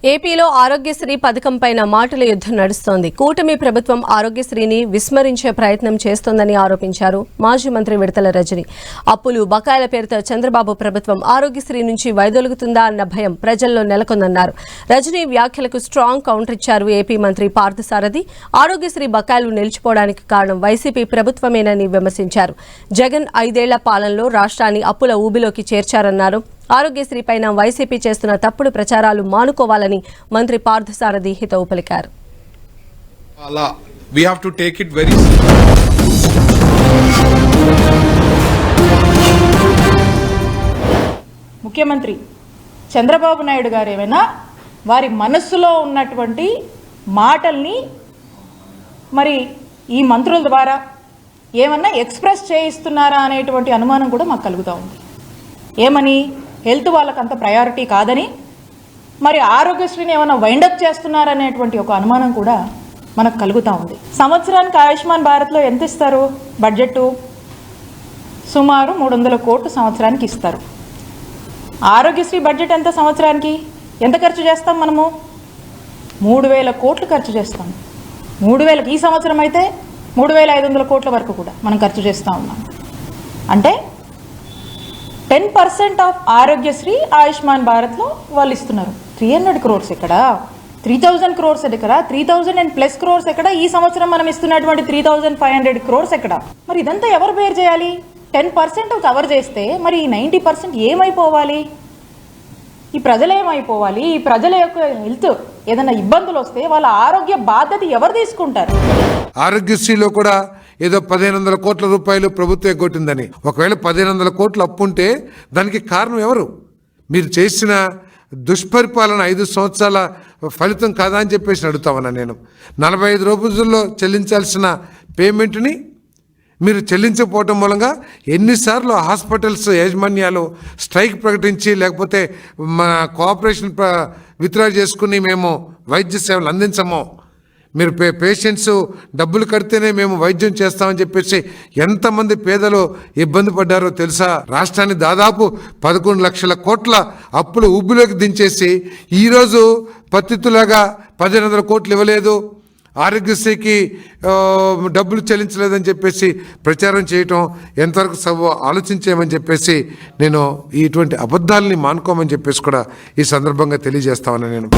ఏపీలో ఆరోగ్యశ్రీ పథకం పైన మాటల యుద్ధం నడుస్తోంది. కూటమి ప్రభుత్వం ఆరోగ్యశ్రీని విస్మరించే ప్రయత్నం చేస్తోందని ఆరోపించారు మాజీ మంత్రి విడతల రజని. అప్పులు బకాయిల పేరుతో చంద్రబాబు ప్రభుత్వం ఆరోగ్యశ్రీ నుంచి వైదొలుగుతుందా అన్న భయం ప్రజల్లో నెలకొందన్నారు. రజని వ్యాఖ్యలకు స్ట్రాంగ్ కౌంటర్ ఇచ్చారు ఏపీ మంత్రి పార్థసారథి. ఆరోగ్యశ్రీ బకాయిలు నిలిచిపోవడానికి కారణం వైసీపీ ప్రభుత్వమేనని విమర్శించారు. జగన్ 5 ఏళ్ల పాలనలో రాష్ట్రాన్ని అప్పుల ఊబిలోకి చేర్చారన్నారు. ఆరోగ్యశ్రీ పైన వైసీపీ చేస్తున్న తప్పుడు ప్రచారాలు మానుకోవాలని మంత్రి పార్థసారథి హితవు పలికారు. ముఖ్యమంత్రి చంద్రబాబు నాయుడు గారు ఏమైనా వారి మనస్సులో ఉన్నటువంటి మాటల్ని మరి ఈ మంత్రుల ద్వారా ఏమన్నా ఎక్స్ప్రెస్ చేయిస్తున్నారా అనేటువంటి అనుమానం కూడా మాకు కలుగుతూ ఉంది. ఏమని, హెల్త్ వాళ్ళకి అంత ప్రయారిటీ కాదని, మరి ఆరోగ్యశ్రీని ఏమైనా వైండప్ చేస్తున్నారనేటువంటి ఒక అనుమానం కూడా మనకు కలుగుతూ ఉంది. సంవత్సరానికి ఆయుష్మాన్ భారత్లో ఎంత ఇస్తారు? బడ్జెట్ సుమారు 300 కోట్లు సంవత్సరానికి ఇస్తారు. ఆరోగ్యశ్రీ బడ్జెట్ ఎంత సంవత్సరానికి? ఎంత ఖర్చు చేస్తాం మనము? 3000 కోట్లు ఖర్చు చేస్తాం. 3000 ఈ సంవత్సరం అయితే 3500 కోట్ల వరకు కూడా మనం ఖర్చు చేస్తూ ఉన్నాం. అంటే 10% ఆఫ్ ఆరోగ్యశ్రీ ఆయుష్మాన్ భారత్లో వాళ్ళు ఇస్తున్నారు. 300 crores ఎక్కడ? 3000 crores ఎక్కడ? 3000+ crores ఎక్కడ? ఈ సంవత్సరం మనం ఇస్తున్నటువంటి 3500 crores ఎక్కడ? మరి ఇదంతా ఎవరు బేర్ చేయాలి? 10% కవర్ చేస్తే మరి 90% ఏమైపోవాలి? ఈ ప్రజలు ఏమైపోవాలి? ఈ ప్రజల యొక్క హెల్త్ ఏదైనా ఇబ్బందులు వస్తే వాళ్ళ ఆరోగ్య బాధ్యత ఎవరు తీసుకుంటారు? ఆరోగ్యశ్రీలో కూడా ఏదో 1500 కోట్ల రూపాయలు ప్రభుత్వం ఎగ్గొట్టిందని. ఒకవేళ 1500 కోట్లు అప్పు ఉంటే దానికి కారణం ఎవరు? మీరు చేసిన దుష్పరిపాలన 5 సంవత్సరాల ఫలితం కాదా అని చెప్పేసి అడుగుతామన్నా నేను. 45 రోజుల్లో చెల్లించాల్సిన పేమెంట్ని మీరు చెల్లించకపోవటం మూలంగా ఎన్నిసార్లు హాస్పిటల్స్ యాజమాన్యాలు స్ట్రైక్ ప్రకటించి లేకపోతే మన కోఆపరేషన్ విత్డ్రా చేసుకుని మేము వైద్య సేవలు అందించము, మీరు పేషెంట్స్ డబ్బులు కడితేనే మేము వైద్యం చేస్తామని చెప్పేసి ఎంతమంది పేదలు ఇబ్బంది పడ్డారో తెలుసా? రాష్ట్రాన్ని దాదాపు 11 లక్షల కోట్ల అప్పులు ఊబిలోకి దించేసి ఈరోజు పత్తితులాగా 1500 కోట్లు ఇవ్వలేదు, ఆరోగ్యశ్రీకి డబ్బులు చెల్లించలేదని చెప్పేసి ప్రచారం చేయటం ఎంతవరకు ఆలోచించేయమని చెప్పేసి నేను ఇటువంటి అబద్ధాలని మానుకోమని చెప్పేసి కూడా ఈ సందర్భంగా తెలియజేస్తామని నేను